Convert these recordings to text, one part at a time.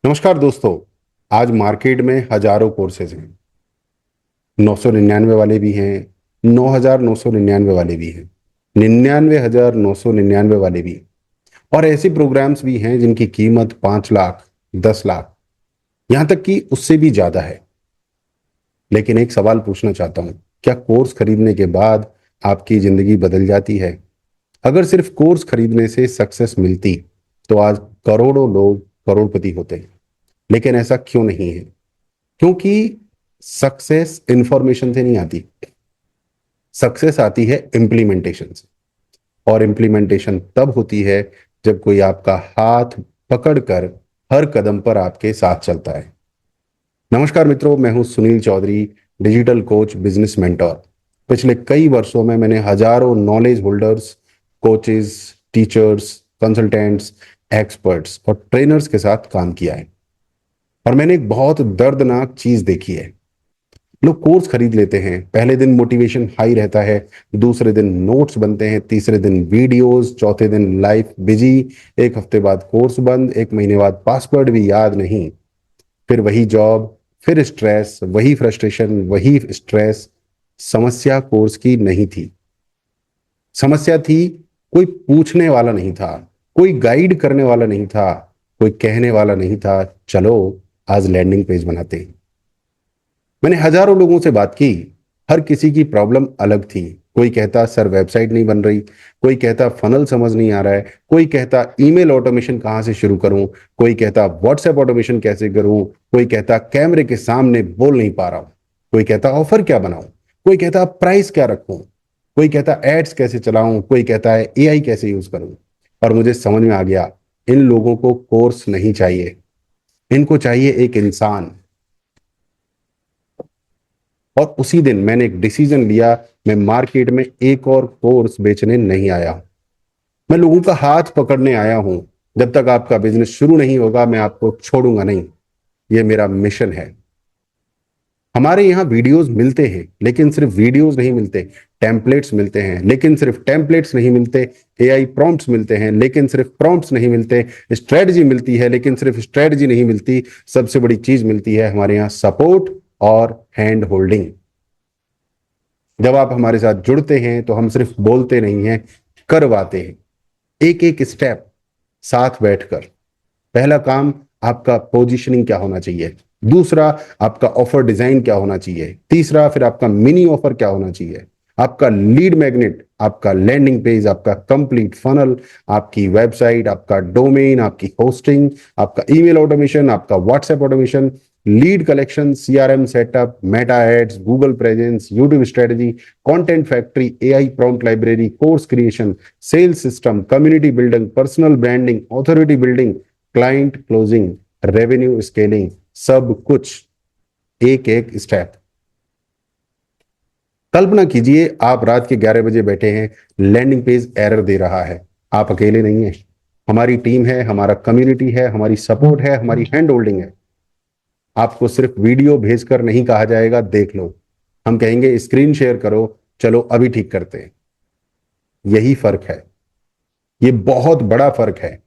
नमस्कार दोस्तों। आज मार्केट में हजारों कोर्सेज हैं। 999 वाले भी हैं, 9,999 वाले भी हैं, 99,999 वाले भी, और ऐसे प्रोग्राम्स भी हैं जिनकी कीमत 5 लाख, 10 लाख, यहां तक कि उससे भी ज्यादा है। लेकिन एक सवाल पूछना चाहता हूं, क्या कोर्स खरीदने के बाद आपकी जिंदगी बदल जाती है? अगर सिर्फ कोर्स खरीदने से सक्सेस मिलती तो आज करोड़ों लोग करोड़पति होते हैं। लेकिन ऐसा क्यों नहीं है? क्योंकि सक्सेस इंफॉर्मेशन से नहीं आती, सक्सेस आती है इम्प्लीमेंटेशन से। और इम्प्लीमेंटेशन तब होती है जब कोई आपका हाथ पकड़कर हर कदम पर आपके साथ चलता है। नमस्कार मित्रों, मैं हूं Sunil Chaudhary, digital coach, business mentor. पिछले कई वर्षों में मैंने हजारों knowledge holders, coaches, teachers, consultants, experts और ट्रेनर्स के साथ काम किया है। और मैंने एक बहुत दर्दनाक चीज देखी है। लोग कोर्स खरीद लेते हैं, पहले दिन मोटिवेशन हाई रहता है, दूसरे दिन नोट्स बनते हैं, तीसरे दिन वीडियोस, चौथे दिन लाइफ बिजी, एक हफ्ते बाद कोर्स बंद, एक महीने बाद पासवर्ड भी याद नहीं, फिर वही जॉब, फिर स्ट्रेस, वही फ्रस्ट्रेशन, वही स्ट्रेस। समस्या कोर्स की नहीं थी, समस्या थी कोई पूछने वाला नहीं था, कोई गाइड करने वाला नहीं था, कोई कहने वाला नहीं था चलो आज लैंडिंग पेज बनाते हैं। मैंने हजारों लोगों से बात की, हर किसी की प्रॉब्लम अलग थी। कोई कहता सर वेबसाइट नहीं बन रही, कोई कहता फनल समझ नहीं आ रहा है, कोई कहता ईमेल ऑटोमेशन कहां से शुरू करूं, कोई कहता व्हाट्सएप ऑटोमेशन कैसे करूं, कोई कहता कैमरे के सामने बोल नहीं पा रहा हूं, कोई कहता ऑफर क्या बनाऊं, कोई कहता प्राइस क्या रखूं, कोई कहता एड्स कैसे चलाऊं, कोई कहता है एआई कैसे यूज करूं। और मुझे समझ में आ गया, इन लोगों को कोर्स नहीं चाहिए, इनको चाहिए एक इंसान। और उसी दिन मैंने एक डिसीजन लिया, मैं मार्केट में एक और कोर्स बेचने नहीं आया, मैं लोगों का हाथ पकड़ने आया हूं। जब तक आपका बिजनेस शुरू नहीं होगा मैं आपको छोड़ूंगा नहीं, ये मेरा मिशन है। हमारे यहाँ वीडियोस मिलते हैं लेकिन सिर्फ वीडियोस नहीं मिलते, टेम्पलेट्स मिलते हैं लेकिन सिर्फ टेम्पलेट्स नहीं मिलते, एआई प्रॉम्प्ट्स मिलते हैं लेकिन सिर्फ प्रॉम्प्ट्स नहीं मिलते, स्ट्रेटजी मिलती है लेकिन सिर्फ स्ट्रेटजी नहीं मिलती, सबसे बड़ी चीज मिलती है हमारे यहाँ सपोर्ट और हैंड होल्डिंग। जब आप हमारे साथ जुड़ते हैं तो हम सिर्फ बोलते नहीं हैं, करवाते हैं, एक एक स्टेप साथ बैठकर। पहला काम, आपका पोजीशनिंग क्या होना चाहिए, दूसरा आपका ऑफर डिजाइन क्या होना चाहिए, तीसरा फिर आपका मिनी ऑफर क्या होना चाहिए, आपका लीड मैग्नेट, आपका लैंडिंग पेज, आपका कंप्लीट फनल, आपकी वेबसाइट, आपका डोमेन, आपकी होस्टिंग, आपका ईमेल ऑटोमेशन, आपका WhatsApp automation, lead collection, CRM setup, Meta ads, Google presence, YouTube strategy, content factory, AI prompt library, course creation, sales system, community building, personal branding, authority building, client closing, revenue scaling, सब कुछ एक एक step. कल्पना कीजिए आप रात के 11 बजे बैठे हैं, लैंडिंग पेज एरर दे रहा है। आप अकेले नहीं हैं, हमारी टीम है, हमारा कम्युनिटी है, हमारी सपोर्ट है, हमारी हैंड होल्डिंग है। आपको सिर्फ वीडियो भेजकर नहीं कहा जाएगा देख लो, हम कहेंगे स्क्रीन शेयर करो, चलो अभी ठीक करते हैं। यही फर्क है, ये बहुत बड़ा फर्क है।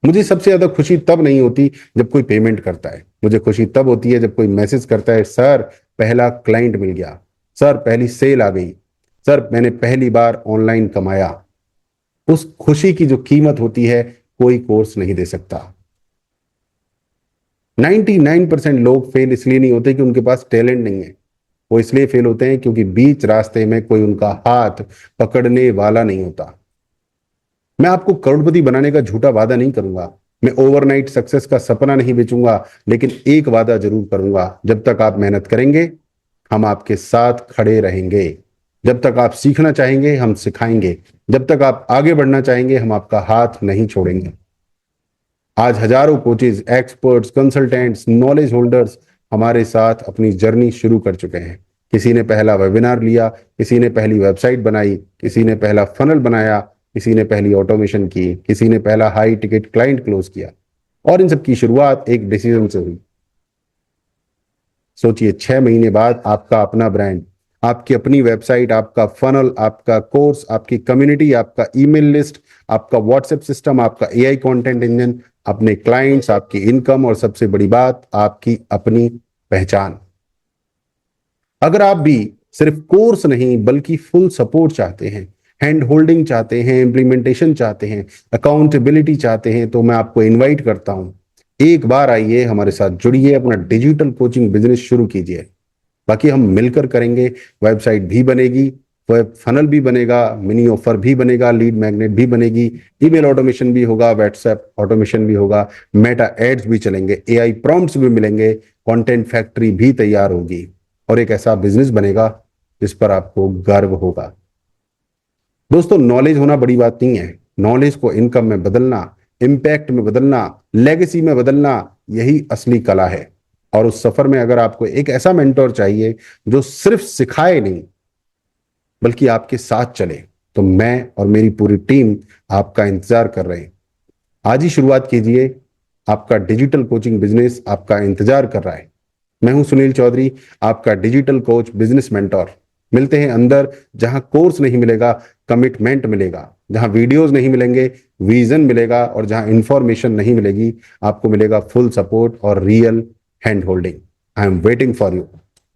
मुझे सबसे ज्यादा खुशी तब नहीं होती जब कोई पेमेंट करता है, मुझे खुशी तब होती है जब कोई मैसेज करता है, सर पहला क्लाइंट मिल गया, सर पहली सेल आ गई, सर मैंने पहली बार ऑनलाइन कमाया। उस खुशी की जो कीमत होती है कोई कोर्स नहीं दे सकता। 99% लोग फेल इसलिए नहीं होते कि उनके पास टैलेंट नहीं है, वो इसलिए फेल होते हैं क्योंकि बीच रास्ते में कोई उनका हाथ पकड़ने वाला नहीं होता। मैं आपको करोड़पति बनाने का झूठा वादा नहीं करूंगा, मैं ओवरनाइट सक्सेस का सपना नहीं बेचूंगा, लेकिन एक वादा जरूर करूंगा, जब तक आप मेहनत करेंगे हम आपके साथ खड़े रहेंगे, जब तक आप सीखना चाहेंगे हम सिखाएंगे, जब तक आप आगे बढ़ना चाहेंगे हम आपका हाथ नहीं छोड़ेंगे। आज हजारों coaches, experts, consultants, knowledge holders हमारे साथ अपनी जर्नी शुरू कर चुके हैं। किसी ने पहला वेबिनार लिया, किसी ने पहली वेबसाइट बनाई, किसी ने पहला फनल बनाया, किसी ने पहली ऑटोमेशन की, किसी ने पहला हाई टिकट क्लाइंट क्लोज किया। और इन सब की शुरुआत एक डिसीजन से हुई। सोचिए 6 महीने बाद आपका अपना ब्रांड, आपकी अपनी वेबसाइट, आपका फनल, आपका कोर्स, आपकी कम्युनिटी, आपका ईमेल लिस्ट, आपका व्हाट्सएप सिस्टम, आपका एआई कंटेंट इंजन, अपने क्लाइंट्स, आपकी इनकम और सबसे बड़ी बात आपकी अपनी पहचान। अगर आप भी सिर्फ कोर्स नहीं बल्कि फुल सपोर्ट चाहते हैं, हैंड होल्डिंग चाहते हैं, इंप्लीमेंटेशन चाहते हैं, अकाउंटेबिलिटी चाहते हैं, तो मैं आपको इनवाइट करता हूं, एक बार आइए हमारे साथ जुड़िए, अपना डिजिटल कोचिंग बिजनेस शुरू कीजिए। बाकी हम मिलकर करेंगे। वेबसाइट भी बनेगी, वेब फनल भी बनेगा, मिनी ऑफर भी बनेगा, लीड मैग्नेट भी बनेगी, ईमेल ऑटोमेशन भी होगा, व्हाट्सएप ऑटोमेशन भी होगा, मेटा एड्स भी चलेंगे, एआई प्रॉम्प्ट्स भी मिलेंगे, कंटेंट फैक्ट्री भी तैयार होगी और एक ऐसा बिजनेस बनेगा जिस पर आपको गर्व होगा। दोस्तों, नॉलेज होना बड़ी बात नहीं है। नॉलेज को इनकम में बदलना, इम्पैक्ट में बदलना, लेगेसी में बदलना, यही असली कला है। और उस सफर में अगर आपको एक ऐसा मेंटोर चाहिए जो सिर्फ सिखाए नहीं बल्कि आपके साथ चले, तो मैं और मेरी पूरी टीम आपका इंतजार कर रहे हैं। आज ही शुरुआत कीजिए, आपका डिजिटल कोचिंग बिजनेस आपका इंतजार कर रहा है। मैं हूं सुनील चौधरी, आपका डिजिटल कोच, बिजनेस मेंटोर। मिलते हैं अंदर, जहां कोर्स नहीं मिलेगा, कमिटमेंट मिलेगा, जहां वीडियोस नहीं मिलेंगे, विजन मिलेगा, और जहां इंफॉर्मेशन नहीं मिलेगी, आपको मिलेगा फुल सपोर्ट और real hand holding. I am waiting for you.